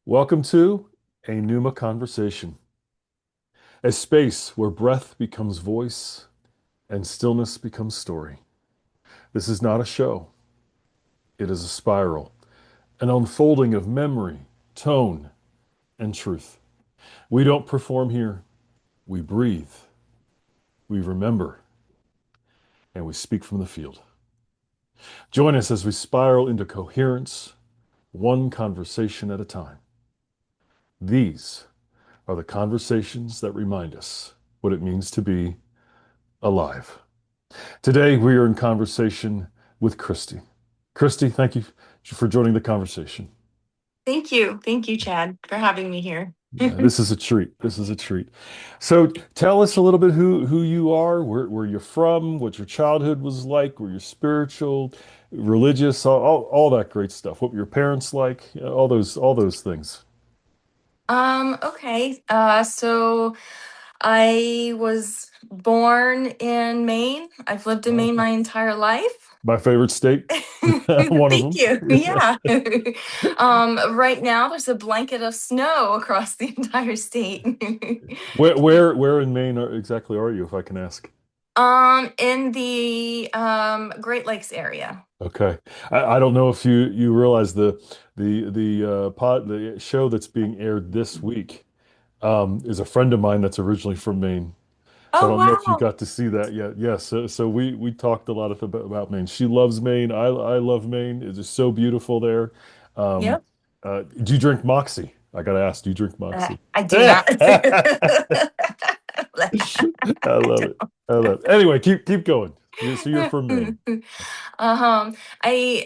Welcome to a Pneuma conversation, a space where breath becomes voice and stillness becomes story. This is not a show, it is a spiral, an unfolding of memory, tone, and truth. We don't perform here, we breathe, we remember, and we speak from the field. Join us as we spiral into coherence, one conversation at a time. These are the conversations that remind us what it means to be alive. Today, we are in conversation with Christy. Christy, thank you for joining the conversation. Thank you. Thank you, Chad, for having me here. This is a treat. This is a treat. So, tell us a little bit who you are, where you're from, what your childhood was like, were you spiritual, religious, all that great stuff. What were your parents like? All those things. Okay. So I was born in Maine. I've lived in Maine Okay. my entire life. My favorite state, one of Thank them. you. Yeah. Right now there's a blanket of snow across the entire state. Where in Maine exactly are you, if I can ask? In the Great Lakes area. Okay. I don't know if you realize the show that's being aired this week is a friend of mine that's originally from Maine. So I Oh, don't know if you wow. got to see that yet. Yes. So we talked a lot about Maine. She loves Maine. I love Maine. It's just so beautiful there. Um, Yep. do you drink Moxie? I gotta ask, do you drink Moxie? I do not. I love it. I love it. Anyway, keep going. So you're from Maine. I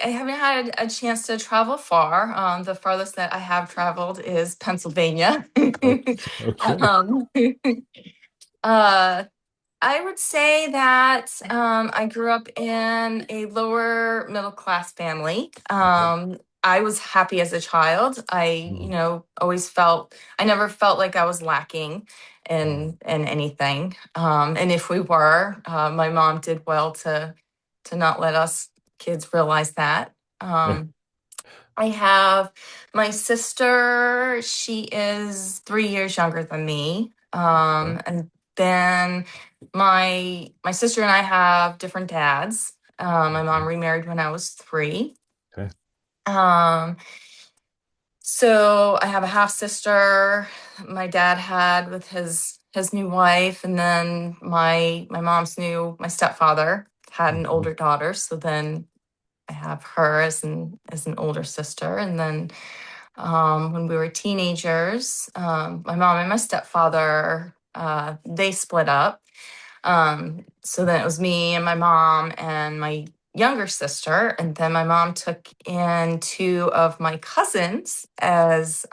haven't had a chance to travel far. The farthest that I have traveled is Pennsylvania. Okay. um, uh, I would say that I grew up in a lower middle class family. Okay. I was happy as a child. Mhm. Always felt I never felt like I was lacking Mhm. in anything. And if we were, my mom did well to not let us kids realize that. Um, I have my sister. She is 3 years younger than me. Okay. And then my sister and I have different dads. My mom Okay. remarried when I was 3. Okay. Um, so I have a half sister my dad had with his new wife, and then my stepfather had an Mhm. older daughter. So then I have her as an older sister, and then when we were teenagers, my mom and my stepfather they split up. So then it was me and my mom and my younger sister, and then my mom took in 2 of my cousins as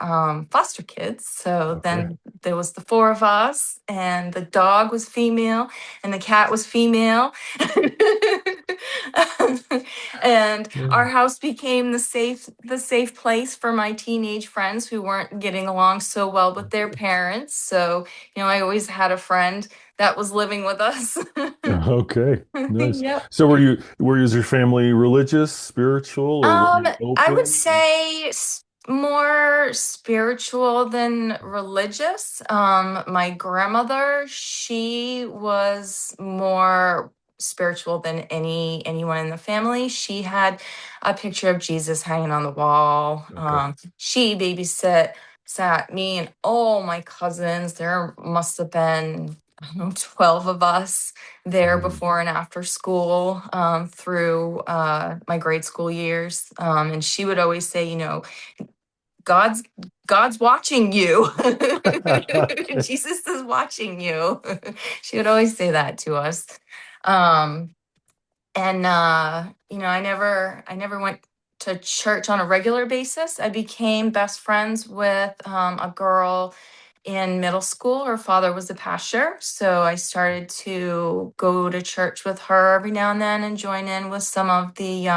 foster kids. So Okay. then there was the 4 of us, and the dog was female, and the cat was female. And our Yeah. house became the safe place for my teenage friends who weren't getting along so well with their parents. So, I always had a friend that was living with us. Okay. Nice. Yep. So was your family religious, spiritual, or were you I would open? say more spiritual than religious. My grandmother, she was more spiritual than anyone in the family. She had a picture of Jesus hanging on the wall. Okay. She sat me and all my cousins. There must have been, I don't know, 12 of us there Mm. before and after school, through my grade school years. And she would always say, God's God's watching you. Okay. Jesus is watching you. She would always say that to us. Um, and I never went to church on a regular basis. I became best friends with a girl in middle school. Her father was a pastor, so I started to go to church with her every now and then and join in with some of the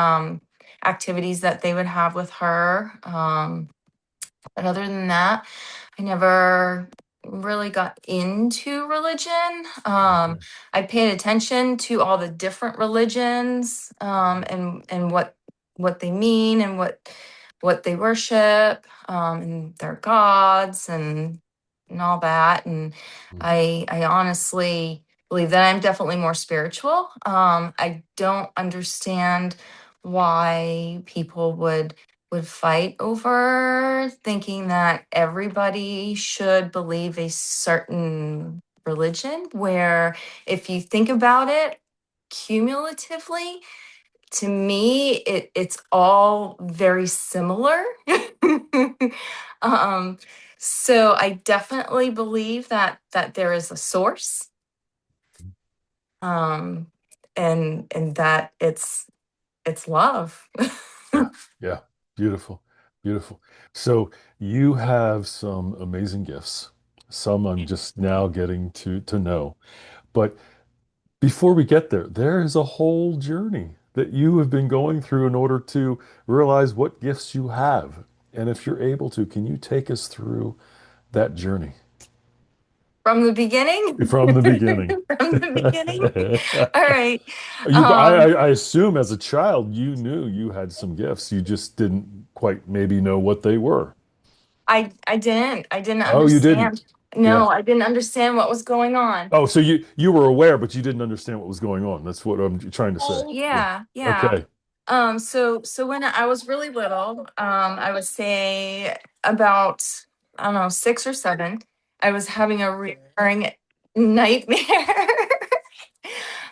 activities that they would have with her. But other than that, I never really got into religion. Okay. I paid attention to all the different religions, and what they mean and what what they worship, and their gods and all that. And Mm. I honestly believe that I'm definitely more spiritual. I don't understand why people would fight over thinking that everybody should believe a certain religion, where if you think about it cumulatively, to me it's all very similar. um so I definitely believe that there is a source, um and that it's love. Yeah, yeah, beautiful, beautiful. So you have some amazing gifts. Some I'm just now getting to know. But before we get there, there is a whole journey that you have been going through in order to realize what gifts you have. And if you're able to, can you take us through that journey From the beginning. from the beginning? From the beginning. All right. I assume as a child you knew you had some gifts. You just didn't quite maybe know what they were. I didn't Oh, you didn't. understand. Yeah. No, I didn't understand what was going on. Oh, so you were aware, but you didn't understand what was going on. That's what I'm trying to say. Yeah. Yeah, yeah. Okay. So when I was really little, I would say about, I don't know, 6 or 7, I was having a recurring nightmare.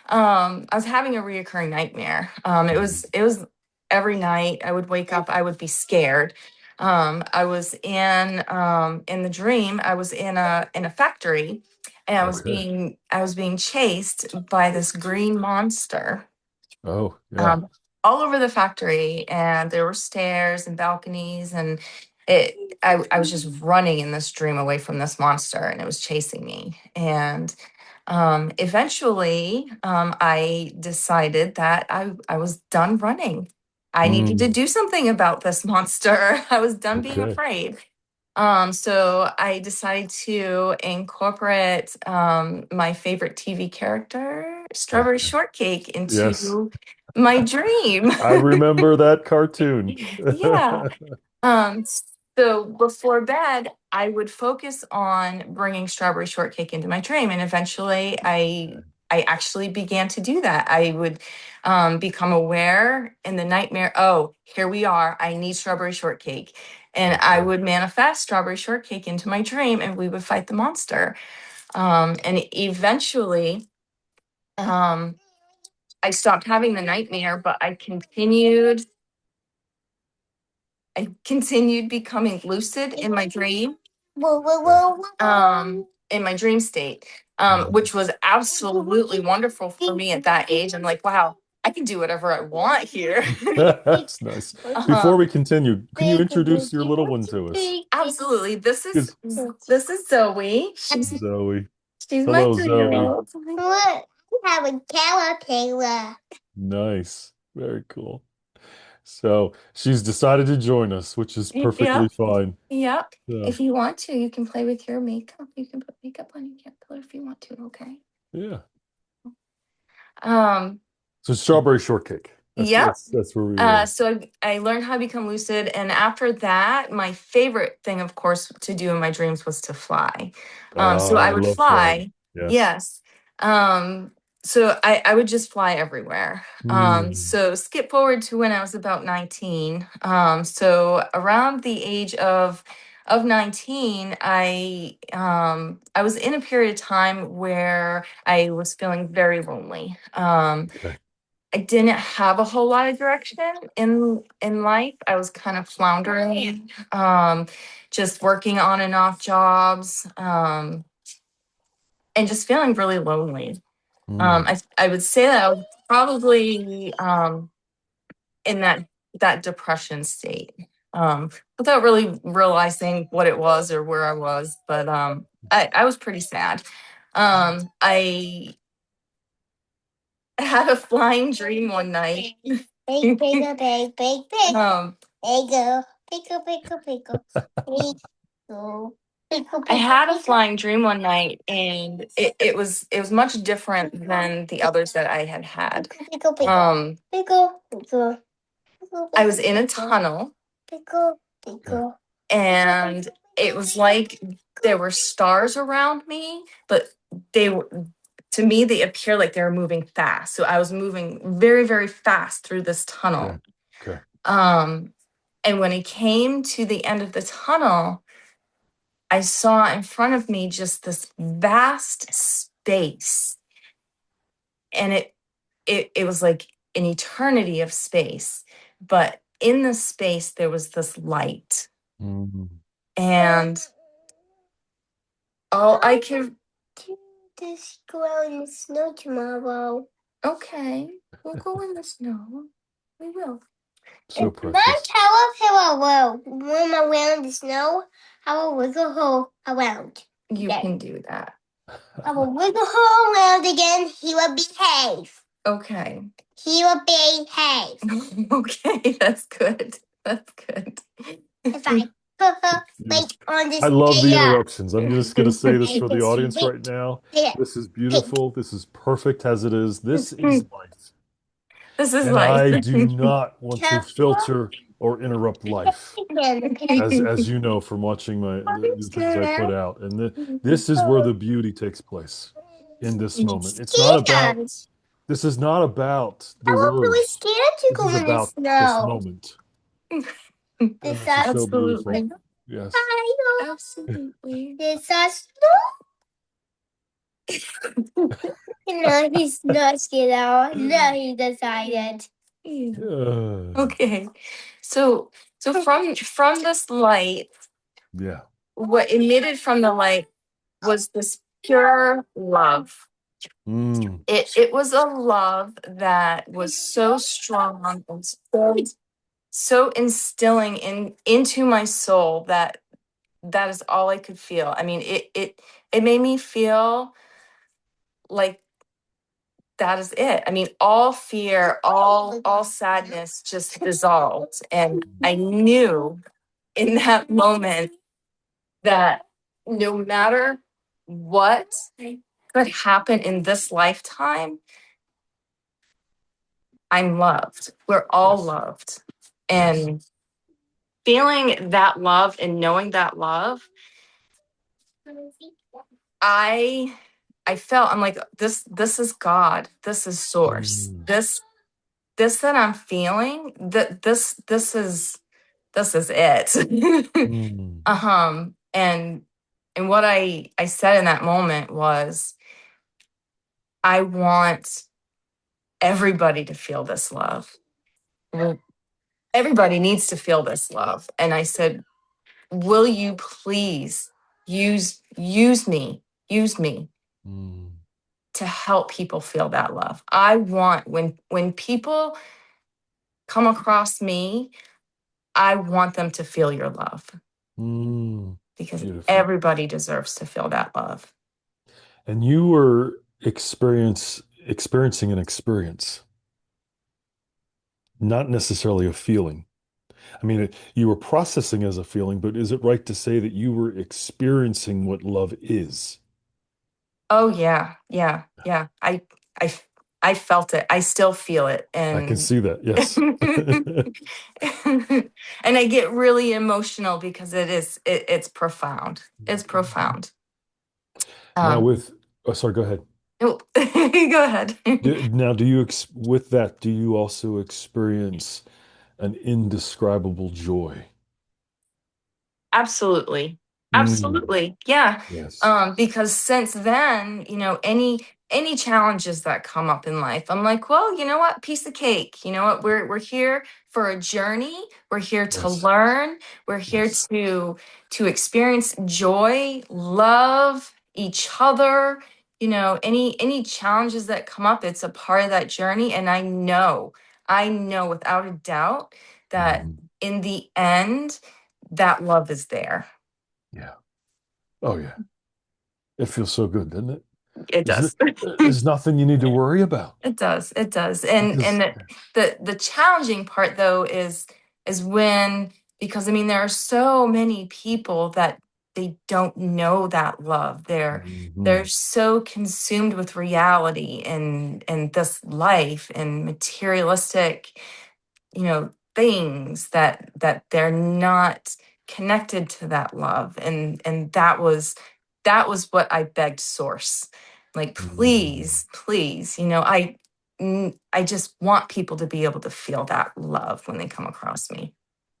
I was having a reoccurring nightmare. Mhm. It was every night I would wake up, I would be scared. I was in the dream, I was in a factory, and Okay. I was being chased by this green monster, Oh, yeah. um, all over the factory, and there were stairs and balconies, and I was just running in this dream away from this monster, and it was chasing me. And eventually, I decided that I was done running. I needed to Mm, do something about this monster. I was done being okay. afraid. So I decided to incorporate my favorite TV character, Strawberry Okay. Shortcake, Yes. into my dream. I remember that cartoon. Yeah. Um, so before bed, I would focus on bringing Strawberry Shortcake into my dream, and eventually, I actually began to do that. I would become aware in the nightmare. Oh, here we are. I need Strawberry Shortcake, and I Okay. would manifest Strawberry Shortcake into my dream, and we would fight the monster. And eventually, um, I stopped having the nightmare, but I continued becoming lucid in my dream, Okay. in my dream state, Mhm. which was absolutely wonderful for me at that age. I'm like, wow, I can do whatever I want here. That's nice. Before um, we continue, can you introduce your little one to us? Absolutely. Yes. This is Zoe. Zoe. She's my Hello, Zoe. 3-year-old. Have a caterpillar. Nice. Very cool. So she's decided to join us, which is perfectly Yep. fine. Yep. So, If you want to, you can play with your makeup. You can put makeup on your caterpillar if you want to. Okay. yeah. Um. So strawberry shortcake. That's Yep. that's where we were. So I learned how to become lucid, and after that, my favorite thing, of course, to do in my dreams was to fly. So Oh, I I would love flying. fly. Yes. Yes. So I would just fly everywhere. Mm, So skip forward to when I was about 19. So around the age of 19, I was in a period of time where I was feeling very lonely. okay. I didn't have a whole lot of direction in life. I was kind of floundering, just working on and off jobs, and just feeling really lonely. Mm, I would say that I was probably in that depression state, without really realizing what it was or where I was. But I was pretty sad. I had a flying dream one night. Big, bigger, big, big, big. um, Bigger, bigger, bigger, bigger. Bigger, bigger, I had a bigger, flying dream one night, and it was much different than the others that I had had. bigger, bigger, Um, bigger, bigger, bigger, I was bigger, in a bigger. tunnel, Pickle, pickle. And it was like there were stars around me, but they were, to me, they appear like they were moving fast. So I was moving very, very fast through this tunnel. Okay. And when it came to the end of the tunnel, I saw in front of me just this vast space. And it was like an eternity of space. But in the space, there was this light. Mm. And all I could. Just go out in the snow tomorrow. Okay, we'll go in the snow. We will. So Mom, precious. tell us when around the snow, I will wiggle her around. You Okay. can do that. I will wiggle her around again. He will behave. Okay. He will behave. Okay, that's good. That's good. If I put her Yes. like on this I love the chair. interruptions. I'm just going to say this for the audience right now. Yeah. This is beautiful. This is perfect as it is. This is life. This is And life. I do not want to filter or interrupt life, as you know from watching the things I put out. And this is where the beauty takes place in this moment. It's not about, this is not about the I was really words. scared to This go is in the about this snow. moment. And this is so beautiful. Absolutely. Yes. Absolutely. There's a snow. No, he's not scared out. No, he decided. Okay. So from this light, Yeah. what emitted from the light was this pure love. Mm. It was a love that was so strong and so instilling into my soul that is all I could feel. I mean, it made me feel like that is it. I mean, all fear, all sadness just dissolved. And I knew in that moment that no matter what could happen in this lifetime, I'm loved. We're all Yes. loved. Yes. And feeling that love and knowing that love, I felt, I'm like, this is God. This is source. Mm. This that I'm feeling, that this is it. Mm. And what I said in that moment was, I want everybody to feel this love. Everybody needs to feel this love. And I said, will you please use me Mm. to help people feel that love. I want, when people come across me, I want them to feel your love. Mm. Because Beautiful. everybody deserves to feel that love. And you were experiencing an experience, not necessarily a feeling. I mean, you were processing as a feeling, but is it right to say that you were experiencing what love is? Oh yeah, yeah, yeah. I I felt it. I still feel it. I can And see that. Yes. and I get really emotional because it's profound. It's profound. Now Um with, oh, sorry, go ahead. go ahead. Now, with that, do you also experience an indescribable joy? Absolutely. Mm. Absolutely. Yeah. Yes. Because since then, any challenges that come up in life, I'm like, well, you know what? Piece of cake. You know what? We're here for a journey. We're here to Yes. learn. We're here Yes. to experience joy, love each other. Any challenges that come up, it's a part of that journey. And I know without a doubt that Mm. in the end, that love is there. Yeah. Oh, yeah. It feels so good, doesn't it? It does. There's nothing you need to worry about It does. It does. And because, the challenging part though is when, because I mean there are so many people that they don't know that love. They're Mhm. so consumed with reality and this life and materialistic, things that they're not connected to that love. And that was what I begged source. Like, Mm, please, I just want people to be able to feel that love when they come across me.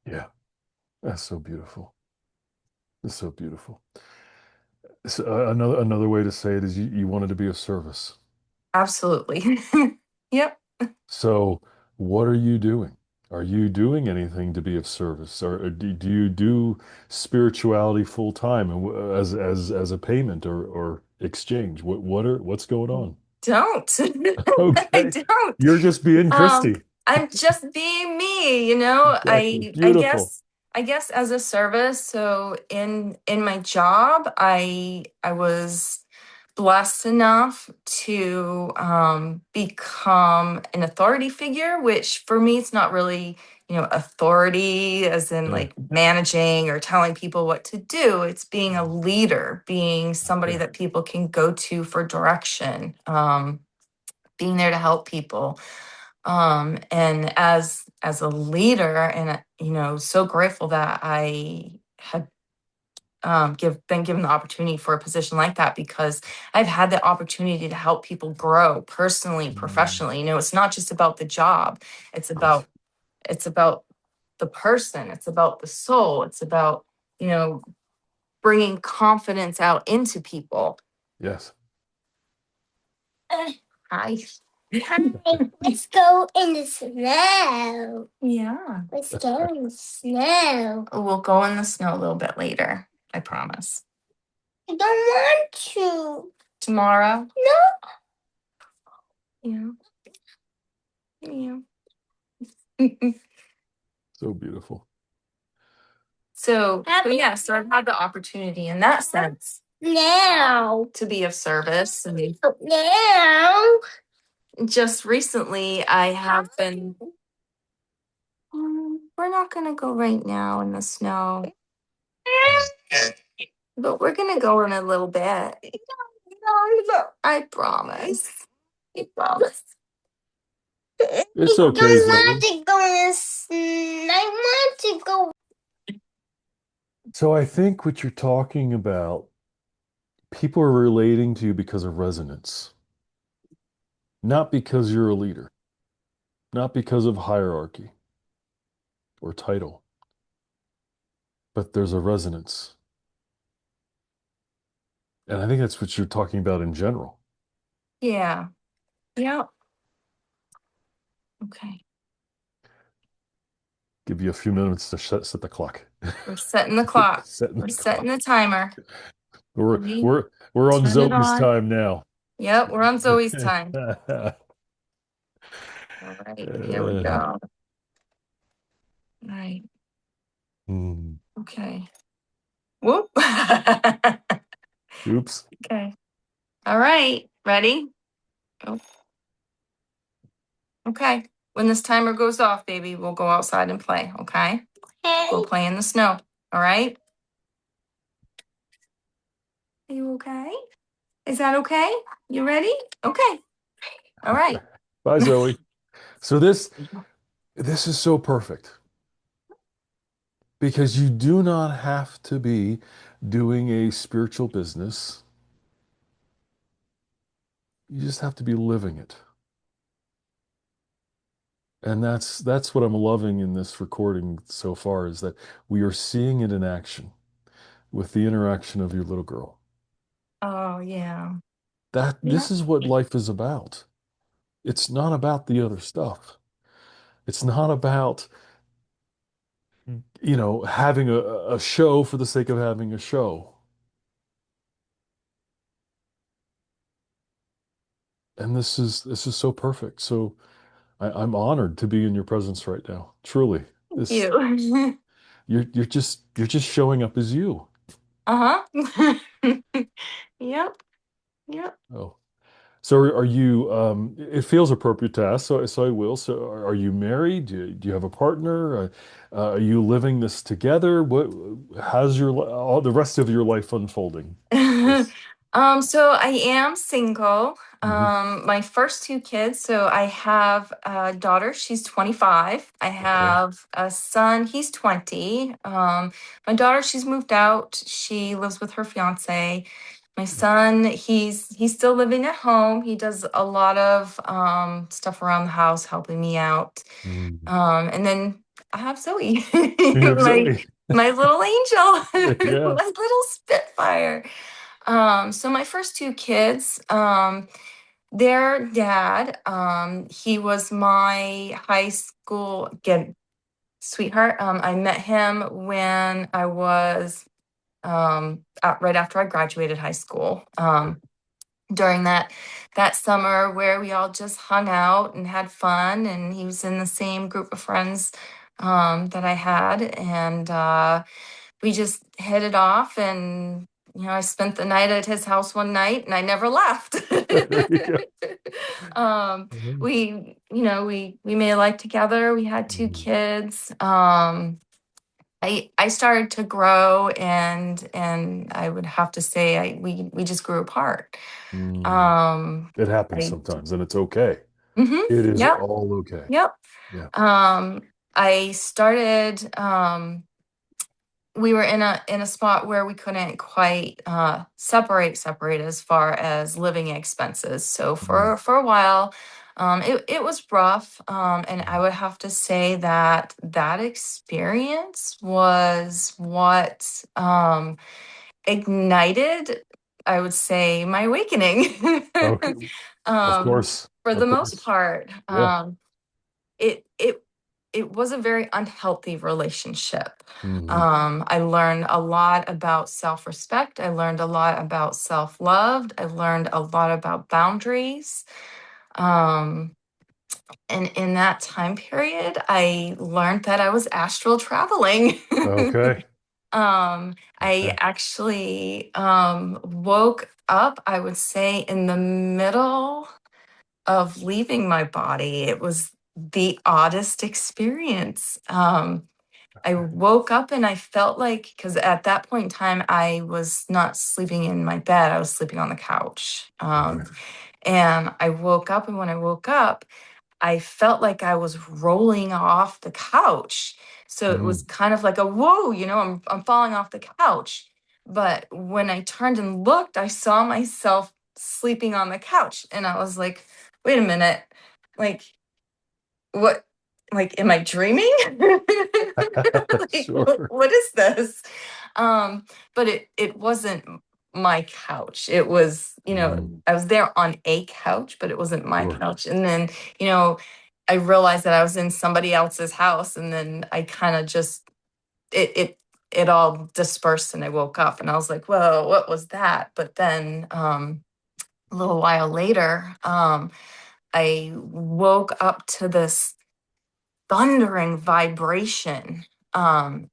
yeah, that's so beautiful. It's so beautiful. So, another way to say it is you wanted to be of service. Absolutely. Yep. So, what are you doing? Are you doing anything to be of service, or do you do spirituality full time and as a payment or exchange? What's going on? Don't. I Okay, don't. you're just being Um, Christy. I'm just being me, Exactly. I Beautiful. guess as a service, so in my job, I was blessed enough to become an authority figure, which for me it's not really, authority as in Yeah. like managing or telling people what to do. It's being a leader, being somebody Okay. that people can go to for direction, being there to help people. And as a leader, and so grateful that I had been given the opportunity for a position like that, because I've had the opportunity to help people grow personally, Mm, professionally. It's not just about the job. It's yes. about it's about the person. It's about the soul. It's about, you know, bringing confidence out into people. Yes. Uh, Hi. Hi, let's go in the snow. Yeah. Let's go in the snow. We'll go in the snow a little bit later. I promise. I don't want to. Tomorrow. No. Yeah. Yeah. So beautiful. So I've had the opportunity in that sense Now. to be of service. And Now. just recently, I have been. We're not going to go right now in the snow, but we're going to go in a little bit. I promise. I promise. It's I okay, don't want Zoe. to go in the snow. I want to go. So I think what you're talking about, people are relating to you because of resonance, not because you're a leader, not because of hierarchy or title, but there's a resonance. And I think that's what you're talking about in general. Yeah. Yeah. Okay. Give you a few minutes to set the clock. We're setting the clock. Setting We're the setting clock. the timer. We're Ready? we're we're on Turn it Zoe's on. time now. Yep, we're on Zoe's time. All right, here we Uh, go. All right. hmm. Okay. Whoop. Oops. Okay. All right. Ready? Go. Okay. When this timer goes off, baby, we'll go outside and play. Okay. Go Hey. play in the snow. All right. Are you okay? Is that okay? You ready? Okay. All right. Bye, Zoe. So this is so perfect because you do not have to be doing a spiritual business. You just have to be living it. And that's what I'm loving in this recording so far is that we are seeing it in action with the interaction of your little girl. Oh, yeah. That Yeah. this is what life is about. It's not about the other stuff. It's not about, having a show for the sake of having a show. And this is so perfect. So I'm honored to be in your presence right now. Truly. Thank This you. you're just showing up as you. Uh-huh. Yep. Yep. Oh. So are you it feels appropriate to ask, so I will. So are you married? Do you have a partner? Are you living this together? How's all the rest of your life unfolding? Yes. So I am single. Hmm. My first two kids, so I have a daughter, she's 25. I Okay. have a son, he's 20. My daughter, she's moved out. She lives with her fiance. My son, he's still living at home. He does a lot of stuff around the house, helping me out. Mm. And then I have Zoe, You have my Zoe. my little angel, Yeah. my little Spitfire. So my first two kids, their dad, he was my high school get sweetheart. I met him when I was right after I graduated high school. During that summer where we all just hung out and had fun, and he was in the same group of friends that I had, and we just hit it off. And I spent the night at his house one night and I never left. There you go. um Mhm. we made life together. We had two Mm. kids. I started to grow, and I would have to say we just grew apart. Mm. um It happens I sometimes, and it's okay. mhm, It is yep, all okay. yep. Yeah. I started we were in a spot where we couldn't quite separate as far as living expenses. So Mm. for a while, it was rough, and I Mm. would have to say that that experience was what ignited, I would say, my awakening. Okay. Of um, course. for the Of most course. part. Yeah. It it it was a very unhealthy relationship. Hmm. I learned a lot about self-respect. I learned a lot about self-love. I learned a lot about boundaries. Um, and in that time period, I learned that I was astral traveling. Okay. I Okay. actually woke up, I would say, in the middle of leaving my body. It was the oddest experience. I woke up and I felt like, because at that point in time, I was not sleeping in my bed, I was sleeping on the couch. Okay. And I woke up, and when I woke up, I felt like I was rolling off the couch. So it was Mm. kind of like a whoa, I'm falling off the couch. But when I turned and looked, I saw myself sleeping on the couch. And I was like, wait a minute, like, what? Like, am I dreaming? Like, Sure. what is this? Um, but it wasn't my couch. It was, Mm. I was there on a couch, but it wasn't my Sure. couch. And then, you know, I realized that I was in somebody else's house, and then I kind of just it it it all dispersed, and I woke up and I was like, whoa, what was that? But then a little while later, I woke up to this thundering vibration. Um,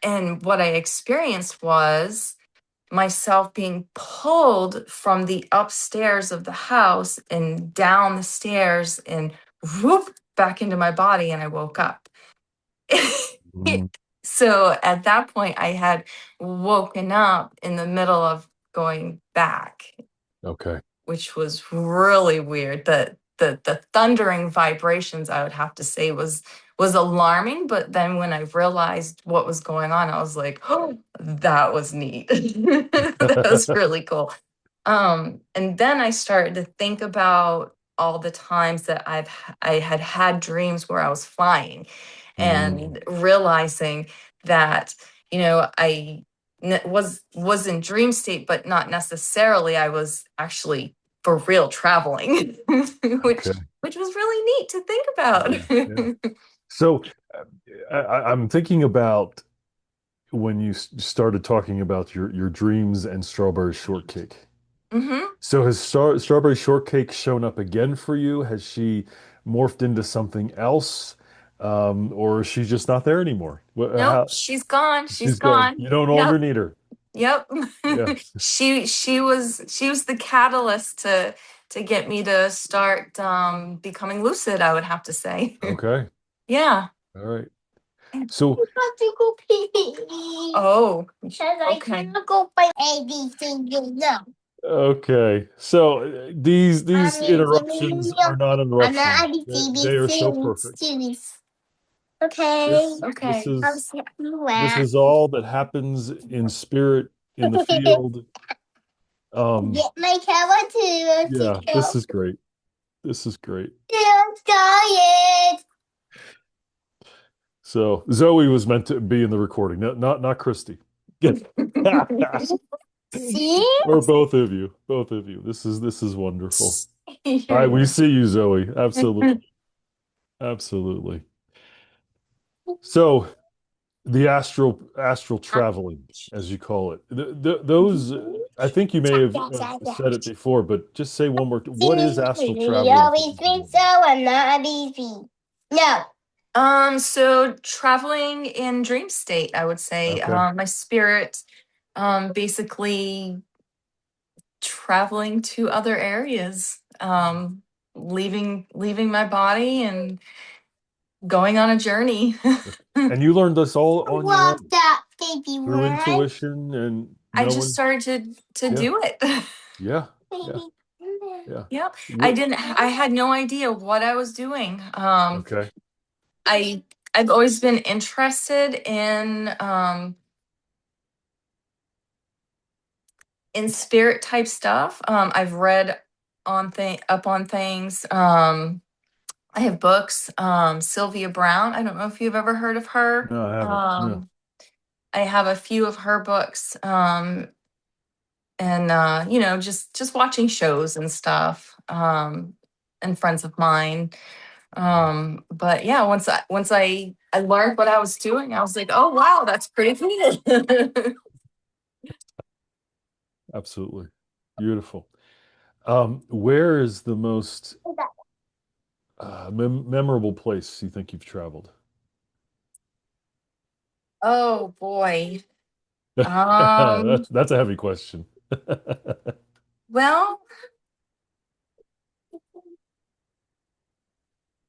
and what I experienced was myself being pulled from the upstairs of the house and down the stairs and whoop back into my body, and I woke up. Mm. So at that point, I had woken up in the middle of going back, Okay. which was really weird. The thundering vibrations, I would have to say, was alarming. But then when I realized what was going on, I was like, oh, that was neat. That was really cool. And then I started to think about all the times that I had had dreams where I was flying, Mm. and realizing that I was in dream state, but not necessarily. I was actually for real traveling, which Okay. which was really neat to think Yeah. Yeah. about. So uh, I'm thinking about when you started talking about your dreams and strawberry shortcake. Hmm. So has strawberry shortcake shown up again for you? Has she morphed into something else? Or is she just not there anymore? Nope, she's gone. She's She's gone. gone. You no longer Yep. need her. Yep. Yeah. She was the catalyst to get me to start becoming lucid, I would have to say. Okay. Yeah. All right. So Got to go pee. Oh, Because I okay. cannot go by anything you know. okay, so these Mommy, interruptions are not I'm not interruptions. They are so ABC. perfect. Okay. This Okay. this is all that happens in spirit in the field. Get my camera too. Yeah, this is great. This is great. I'm tired. So Zoe was meant to be in the recording, not Christy. See? Or both of you. Both of you. This is wonderful. All right, You're- we see you, Zoe. Absolutely. Absolutely. So the astral traveling, as you call it. Those I think you may have said it before, but just say one more. What is astral You traveling for always you, think so. Zoe? I'm not easy. No. So traveling in dream state, I would say. Okay. My spirit, basically traveling to other areas, leaving my body and going on a journey. And you learned this all on your Love own that baby through one. intuition and I no just one. started to Yeah. do it. Yeah. Yeah. Baby. Yeah. Yep. What? I had no idea what I was doing. Okay. I I've always been interested in spirit type stuff. I've read up on things. I have books. Sylvia Brown. I don't know if you've ever heard of her. No, I haven't. No. I have a few of her books. And just watching shows and stuff. And friends of mine. But yeah, once I learned what I was doing, I was like, oh wow, that's pretty cool. Absolutely. Beautiful. Where is the most memorable place you think you've traveled? Oh boy. That's a heavy question. Well,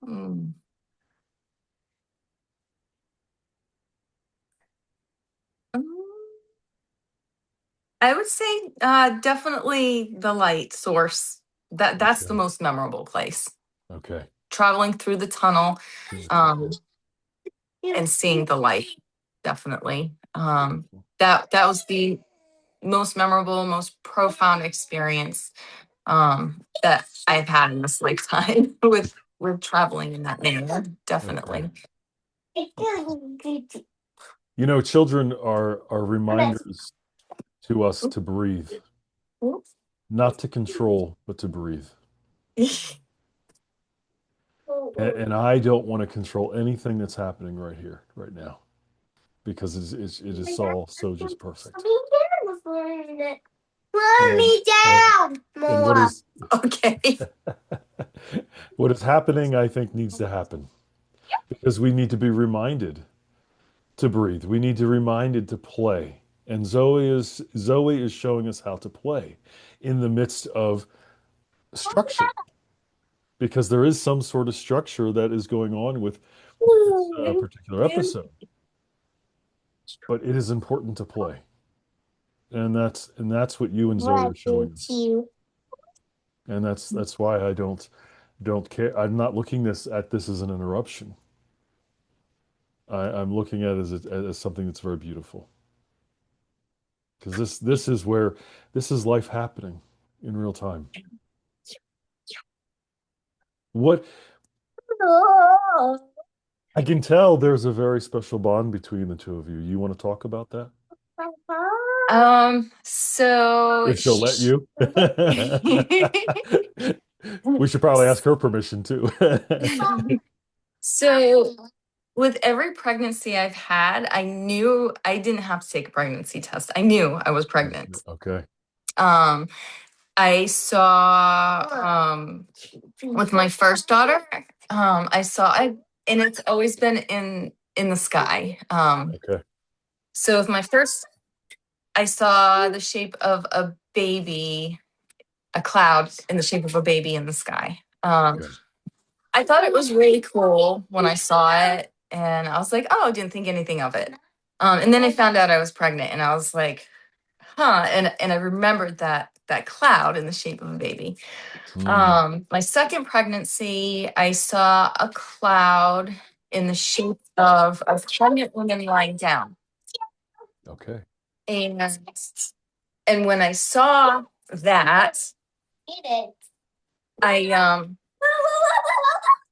hmm, mm, I would say definitely the light source. That's the Okay. most memorable place. Okay. Traveling through the tunnel, Through the um, tunnel. and seeing the light. Definitely. That was the most memorable, most profound experience that I've had in this lifetime with traveling in that manner. Okay. Definitely. You know, children are reminders to us to breathe, not to control, but to breathe. And I don't want to control anything that's happening right here, right now, because it is all so just perfect. Put And me and down and more. Okay. what is happening, I think, needs to happen because we need to be reminded to breathe. We need to be reminded to play. And Zoe is showing us how to play in the midst of structure because there is some sort of structure that is going on with this particular episode. But it is important to play, and that's what you and Zoe What are did showing us. you? And that's why I don't care. I'm not looking at this as an interruption. I'm looking at it as something that's very beautiful because this is life happening in real time. What Oh. I can tell there's a very special bond between the two of you. You want to talk about that? So If she'll let you. We should probably ask her permission too. so with every pregnancy I've had, I knew I didn't have to take a pregnancy test. I knew I was pregnant. Okay. Um, I saw with my first daughter, I saw I and it's always been in the sky. Okay. So with my first, I saw the shape of a baby, a cloud in the shape of a baby in the sky. Okay. I thought it was really cool when I saw it. And I was like, oh, didn't think anything of it. And then I found out I was pregnant, and I was like, huh. And I remembered that cloud in the shape of a baby. My second pregnancy, I saw a cloud in the shape of a pregnant woman lying down. Okay. And when I saw that, I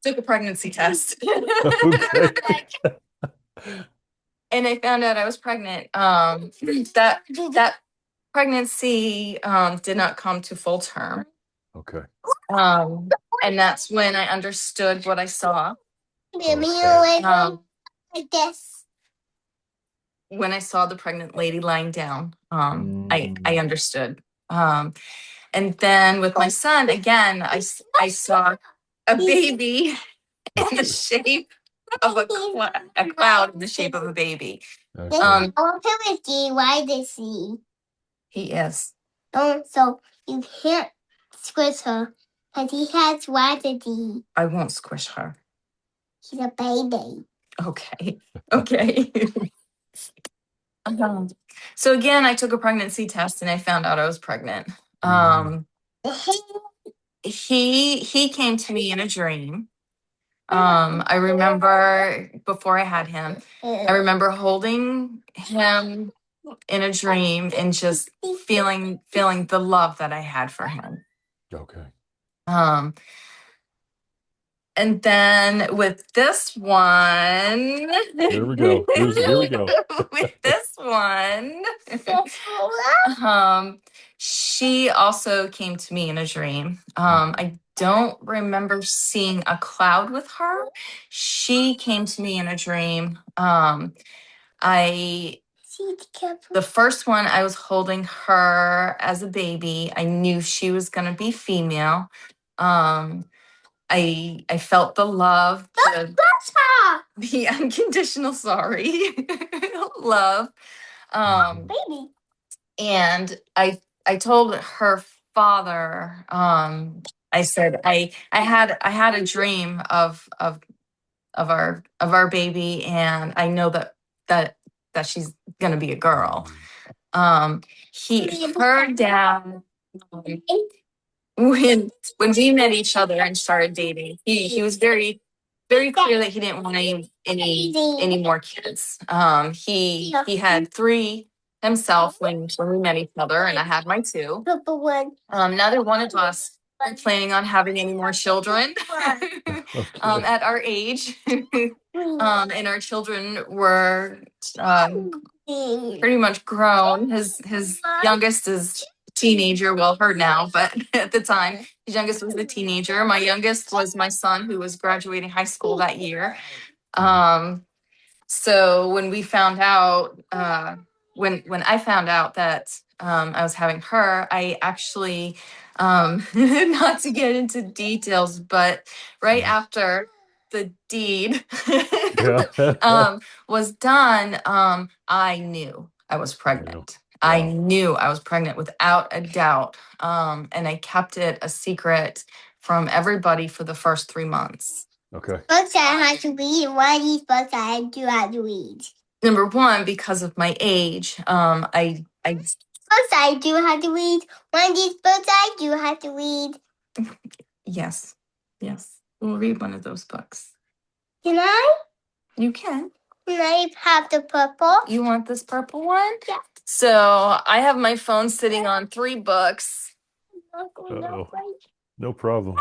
took a pregnancy test. Okay. And I found out I was pregnant. That pregnancy did not come to full term. Okay. And that's when I understood what I saw. Like this. When I saw the pregnant lady lying down, I understood. And then with my son, again, I saw a baby in the shape of a cloud in the shape of a baby. Okay. Our parents see why they see. He is. So you can't squish her because he has water. I won't squish her. He's a baby. Okay. Okay. So again, I took a pregnancy test and I found out I was pregnant. He came to me in a dream. I remember before I had him, I remember holding him in a dream and just feeling the love that I had for him. Okay. And then with this one, Here we go. Here we go. with this one, she also came to me in a dream. I don't remember seeing a cloud with her. She came to me in a dream. The first one, I was holding her as a baby. I knew she was going to be female. I felt the love, the unconditional sorry love. Baby. And I told her father, I said I had a dream of our baby, and I know that she's gonna be a girl. Her dad, when we met each other and started dating, he was very clear that he didn't want any more kids. He had 3 himself when we met each other, and I had my 2. Neither one of us were planning on having any more children Okay. at our age. And our children were pretty much grown. His youngest is a teenager, well, her now, but at the time, his youngest was a teenager. My youngest was my son, who was graduating high school that year. So when we found out, when I found out that I was having her, I actually, not to get into details, but right after the deed Yeah. was done, I knew I was pregnant. Wow. I knew I was pregnant without a doubt. And I kept it a secret from everybody for the first 3 months. Okay. Books I have to read. Why these books I do have to read? Number one, because of my age, I books I do have to read. One of these books I do have to read. Yes, we'll read one of those books. Can I? You can. Can I have the purple? You want this purple one? Yeah. So I have my phone sitting on 3 books. Uh-oh. No problem.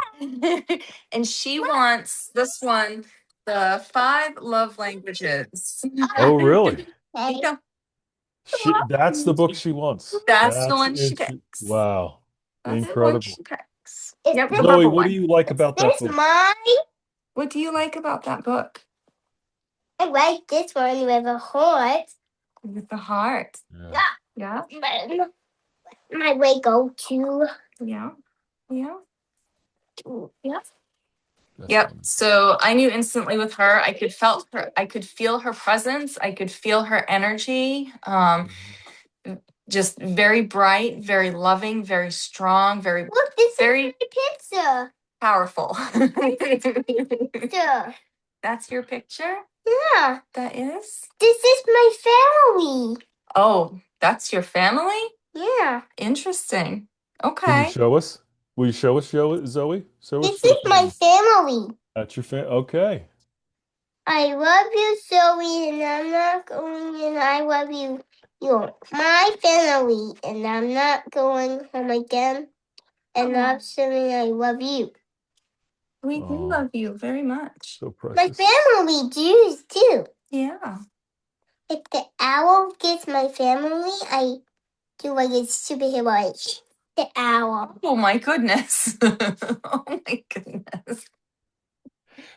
And she wants this one, the 5 love languages. Oh, really? Yeah. That's the book she wants. That's the one she picks. Wow. That's Incredible. the one she picks. Yep, Zoe, what do you like about that book? What do you like about that book? I like this one with a heart. With the heart. Yeah. My way go to. Yeah. That's Yep. funny. So I knew instantly with her. I could feel her presence. I could feel her energy. Just very bright, very loving, very strong, very Look, this very is my picture. powerful. Picture. That's your picture? Yeah. That is? This is my family. Oh, that's your family? Yeah. Interesting. Can you Okay. show us? Will you show us, Zoe? Show us This the is my family. family. That's your Okay. I love you, Zoe, and I'm not going, and I love you. You're my family, and I'm not going home again. And I'm saying I love you. We do Oh, love you very much. so My precious. family does too. Yeah. If the owl gets my family, I do like a superhero. The owl. Oh my goodness. Oh my goodness.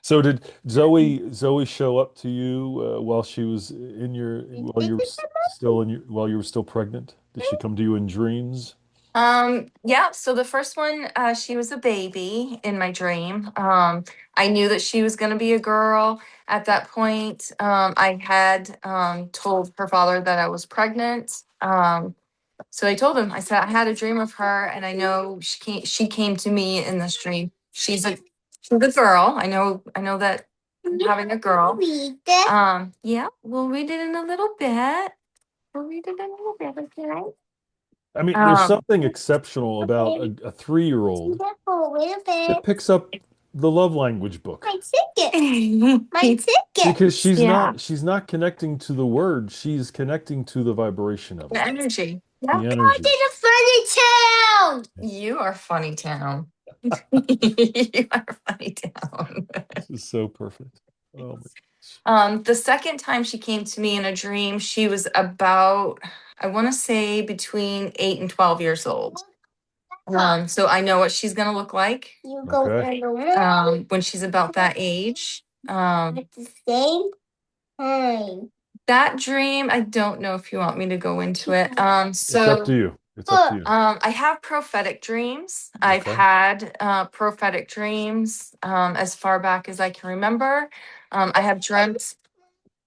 So did Zoe show up to you while she was in your while you were still in your while you were still pregnant? Did she come to you in dreams? Yeah, so the first one, she was a baby in my dream. I knew that she was going to be a girl at that point. I had told her father that I was pregnant. So I told him, I said, I had a dream of her, and I know she came to me in this dream. She's a girl. I know that I'm having a girl. Read that. Yeah, we'll read it in a little bit. We'll read it in a little bit, okay? I mean, there's something exceptional about a 3-year-old For a little that bit. picks up the love language book My ticket. My ticket. because she's Yeah. not connecting to the word, she's connecting to the vibration of The it, energy. the Yeah. energy. To the funny town. You are funny town. You are funny town. This is so perfect. Oh my gosh. The second time she came to me in a dream, she was about, I want to say between 8 and 12 years old. So I know what she's gonna look like You go Okay. on the one when she's about that age. at the same time. That dream, I don't know if you want me to go into it. It's up to you. It's up to you. I have prophetic dreams. I've Okay. had prophetic dreams as far back as I can remember. I have dreamt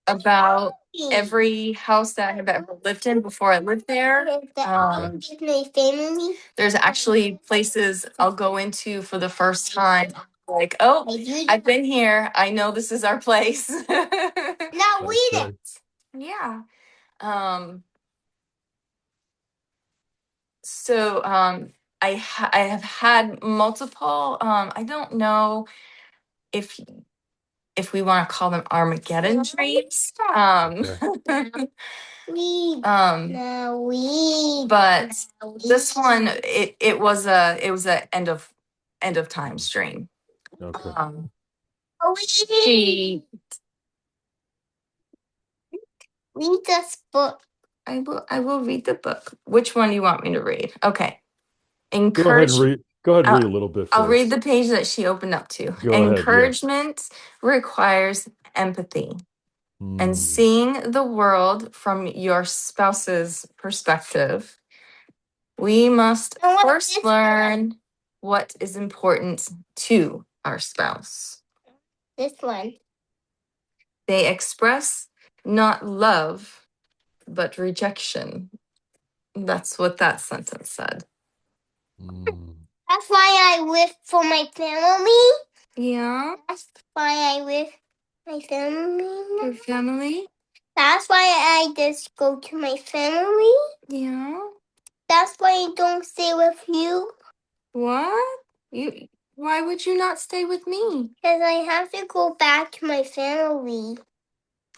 about every house that I have ever lived in before I lived there. My family. There's actually places I'll go into for the first time. Like, oh, I've been here. I know this is our place. Now read Okay. it. Yeah. So I have had multiple I don't know if we want to call them Armageddon dreams. Read. Now read. But this one it was a end of times dream. Okay. She Read this book. I will read the book. Which one do you want me to read? Okay. Go ahead and read. Go ahead and read a little bit I'll for read us. the page that she opened up to. Go ahead. Yeah. Encouragement requires empathy. And seeing the world from your spouse's perspective, we must first learn what is important to our spouse. This one. They express not love, but rejection. That's what that sentence said. That's why I live for my family. Yeah. That's why I live my family. Your family? That's why I just go to my family. Yeah. That's why I don't stay with you. What? Why would you not stay with me? Because I have to go back to my family.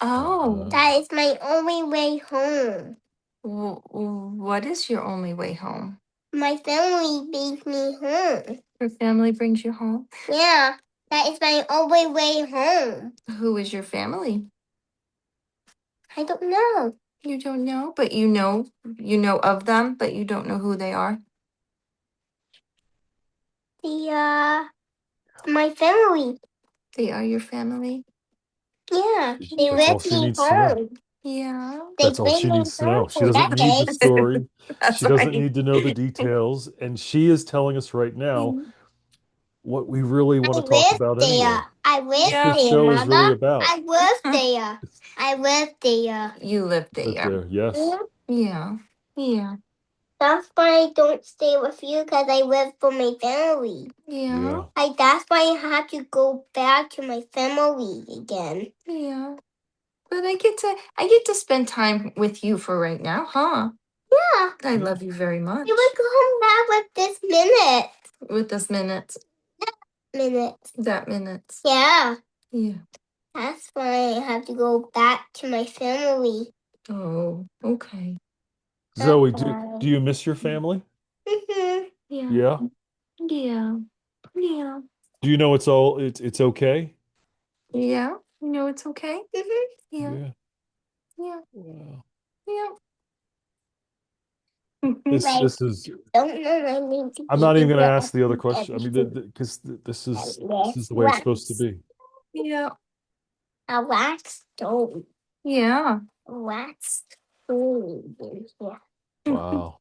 Oh. That is my only way home. What is your only way home? My family brings me home. Your family brings you home? Yeah, that is my only way home. Who is your family? I don't know. You don't know, but you know of them, but you don't know who they are. My family. They are your family? Yeah, they That's all live she me needs to know. home. Yeah. That's all she needs to know. She doesn't need the story. She doesn't need to know the details. And she is telling us right now what we really want to talk about anyway. I live What this there, show is really Mama. about. I live there. I live there. You live Live there. there, yes. Yeah. Yeah. That's why I don't stay with you, because I live for my family. Yeah. That's why I have to go back to my family again. Yeah. But I get to spend time with you for right now, huh? Yeah. I love you very much. You will come back with this minute. With this minute. That minute. Yeah. Yeah. That's why I have to go back to my family. Oh, okay. Zoe, do you miss your family? Mm-hmm. Yeah. Yeah. Yeah. Yeah. Do you know it's okay? Yeah. You know it's okay? Mm-hmm. Yeah. Yeah. Yeah. Wow. Yeah. Like, This is. don't know my name to I'm be not even in going to ask the other the question. I mean, episode. because this is the way it's supposed to Wax. be. Yeah. A wax stone. Yeah. A wax stone. Yeah. Wow.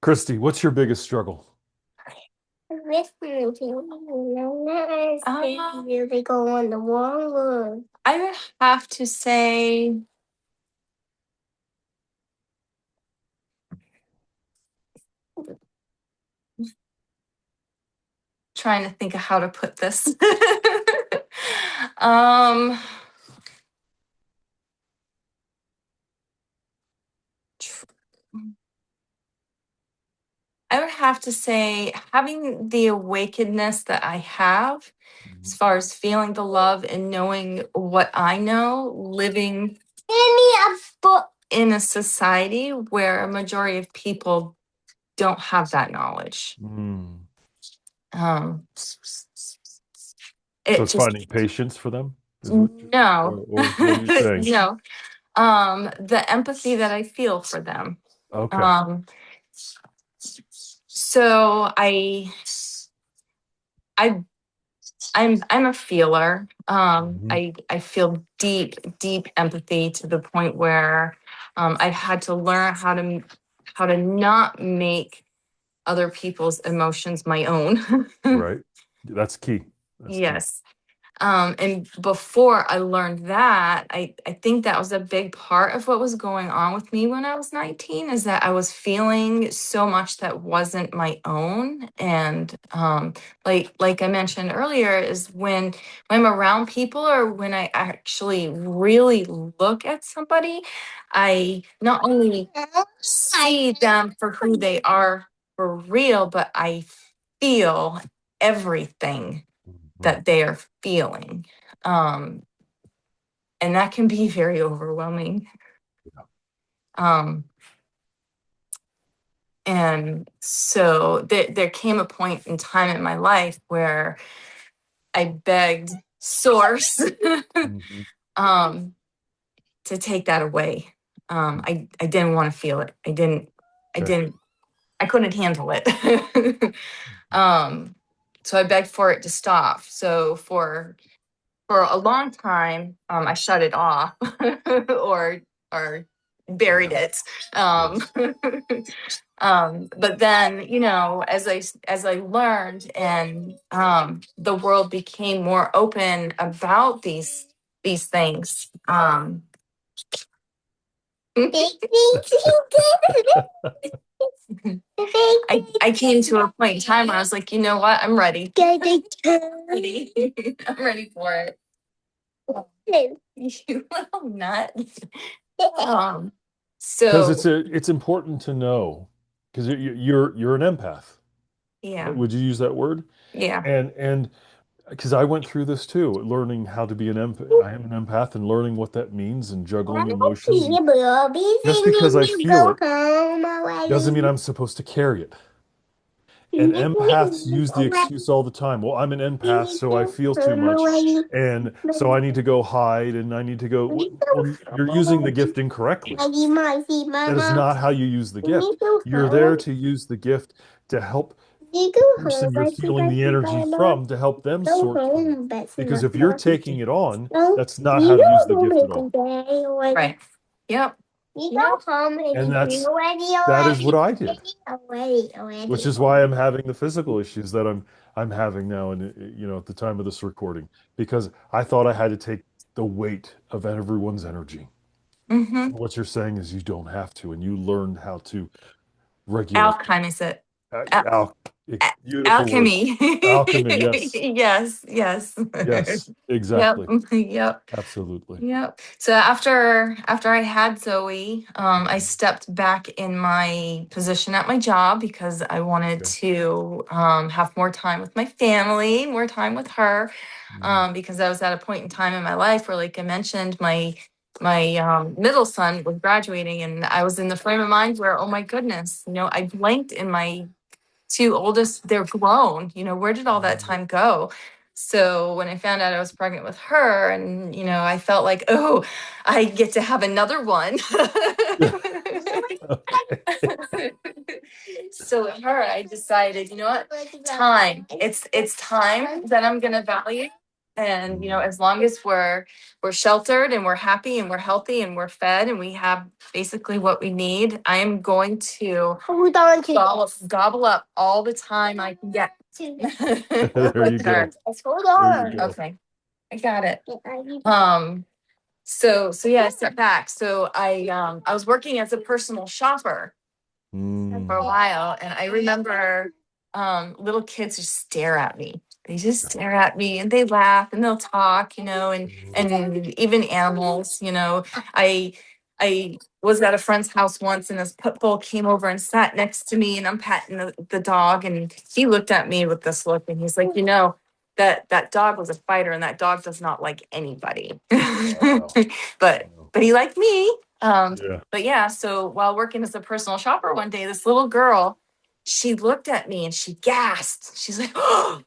Christy, what's your biggest struggle? Listening to they go on the wrong word. I would have to say trying to think of how to put this. um tr- I would have to say having the awakenedness that I have as far as feeling the love and knowing what I know, living Give me a book. in a society where a majority of people don't have that knowledge. Mm. Um, So it it's just finding patience for them, is no, or what are you saying? no. The empathy that I feel for them. Okay. So I I'm a feeler. Mhm. I feel deep empathy to the point where I've had to learn how to not make other people's emotions my own. Right. That's key. That's key. Yes. And before I learned that, I think that was a big part of what was going on with me when I was 19, is that I was feeling so much that wasn't my own. And like I mentioned earlier, is when I'm around people or when I actually really look at somebody, I not only see them for who they are for real, but I feel everything Mhm. that they are feeling. Um, and that can be very overwhelming. Um, and so there came a point in time in my life where I begged Source Mhm. um, to take that away. I didn't want to feel it. I Okay. didn't, I couldn't handle it. um, so I begged for it to stop. So for a long time, I shut it off or buried Yeah. it. Yes. But then, as I learned and the world became more open about these things. I came to a point in time where I was like, you know what? I'm ready. Ready. I'm ready for it. You little nut. Um, Because so it's important to know because you're an empath. yeah, Would you use that word? yeah. And because I went through this too, learning how to be an empath. I am an empath and learning what that means and juggling emotions. And just because I feel Go it home doesn't mean already. I'm supposed to carry it. And empaths use the excuse all the time. Well, I'm an empath, so I feel too much, and so I need to go hide, and I need to go. Well, you're using the gift incorrectly. That is not how you use the gift. You're there to use the gift to help the person you're feeling the energy from to help them Go sort through it. home, Betsy. Because if you're taking it on, No, that's not how you to use the go gift at home all. today. Right. Yep. You go home and And you that is what I did, which is why already. I'm having the physical issues that I'm having now and at the time of this recording because I thought I had to take the weight of everyone's energy. Mm-hmm. What you're saying is you don't have to and you learned how to regulate Alchemize it. Al Beautiful word. Alchemy. Alchemy, yes. Yes, yes. Yes, Yep, exactly. yep, Absolutely. yep. So after I had Zoe, I stepped back in my position at my job because I wanted Okay. to have more time with my family, more time with her, because I was at a point in time in my life where, like I mentioned, my middle son was graduating, and I was in the frame of mind where, oh my goodness, I blanked in my two oldest, they're grown, where did all that time go? So when I found out I was pregnant with her, and I felt like, oh, I get to have another one. So with her, I decided, you know what, time. It's time that I'm gonna value. And as long as we're sheltered and we're happy and we're healthy and we're fed and we have basically what we need, I am going to gobble up all the time I can get. There you With her. go. Hold There you on. go. Okay, I got it. So yeah, I stepped back. So I was working as a personal shopper for a while, and I remember little kids just stare at me. They just stare at me and they laugh and they'll talk, and even animals, I was at a friend's house once, and this pit bull came over and sat next to me, and I'm patting the dog, and he looked at me with this look, and he's like, that dog was a fighter, and that dog does not like anybody. Wow. but Wow. but he liked me. Yeah. But yeah, so while working as a personal shopper one day, this little girl, she looked at me and she gasped. She's like, oh,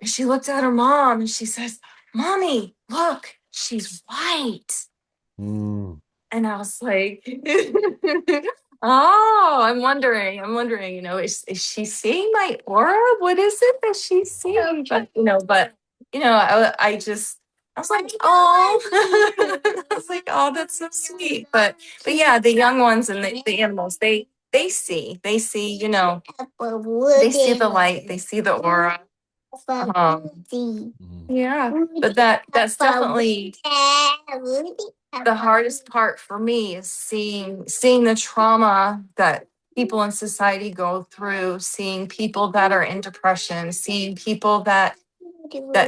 and she looked at her mom and she says, Mommy, look, she's white. Mm. And I was like, oh, I'm wondering, is she seeing my aura? What is it that she's seeing? I was like, oh, I was like, oh, that's so sweet. But yeah, the young ones and the animals, they see, they see the light, they see the aura. Yeah, but that's definitely the hardest part for me is seeing the trauma that people in society go through, seeing people that are in depression, seeing people that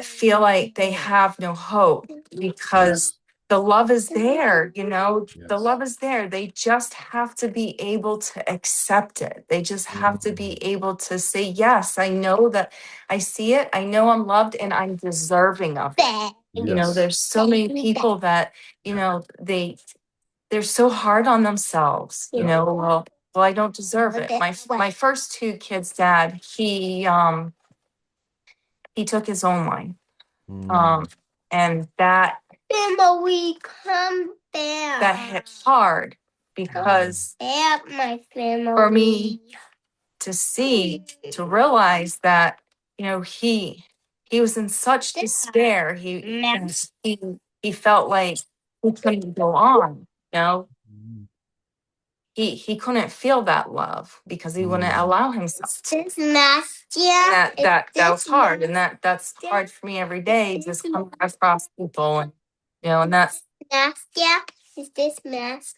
feel like they have no hope because the love is there, the love is there. They just have to be able to accept it. They just have to be able to say, yes, I know that I see it. I know I'm loved and I'm deserving of it. Yes. There's so many people that, they're so hard on themselves, well, I don't deserve it. My first two kids' dad, he took his own life. And that Family, come back. that hit hard because My family. for me to see, to realize that, he was in such despair. He felt like he couldn't go on, he couldn't feel that love because he wouldn't allow himself to. This mask, That was hard, and that's hard for me every day, just coming across people, and that's Is this mask?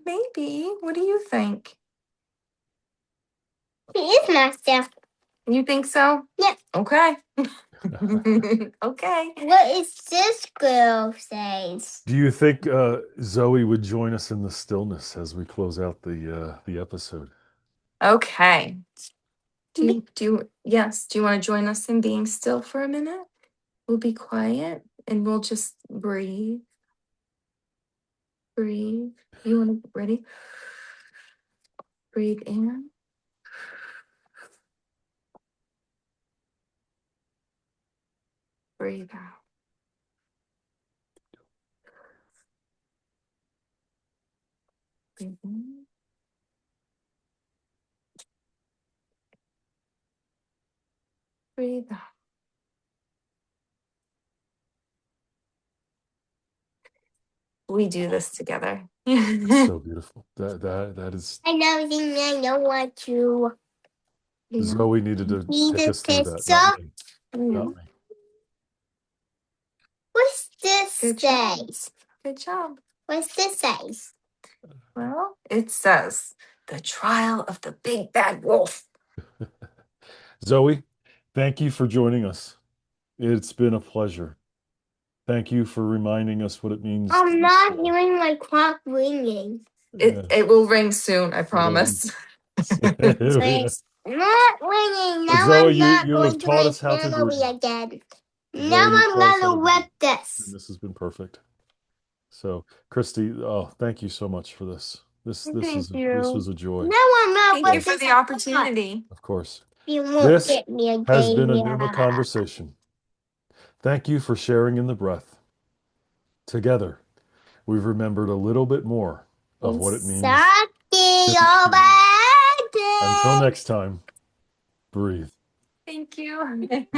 maybe. What do you think? It is mask. You think so? Yeah. Okay. Okay. What is this girl says? Do you think Zoe would join us in the stillness as we close out the episode? Okay. Yes, do you want to join us in being still for a minute? We'll be quiet and we'll just breathe. Breathe. You want to ready? Breathe in. Breathe out. Breathe in. Breathe out. We do this together. That's so beautiful. That is. I know what to. Zoe needed to take us through that, not me. Not me. What's this Good says? Good job. What's this says? Well, it says The Trial of the Big Bad Wolf. Zoe, thank you for joining us. It's been a pleasure. Thank you for reminding us what it means. I'm not hearing my clock ringing. It will ring soon, I promise. It's not ringing. Now Zoe, I'm not you going have to taught my us how to family breathe. again. Zoe, Now you've I'm taught us how gonna to rip breathe. And this. this has been perfect. So, Christy, oh, thank you so much for this. This was a joy. Now I'm not Thank you for the opportunity. Of course. You won't This get me again. has been a Pneuma conversation. Thank you for sharing in the breath. Together, we've remembered a little bit more of what it means. Until next time, breathe. Thank you.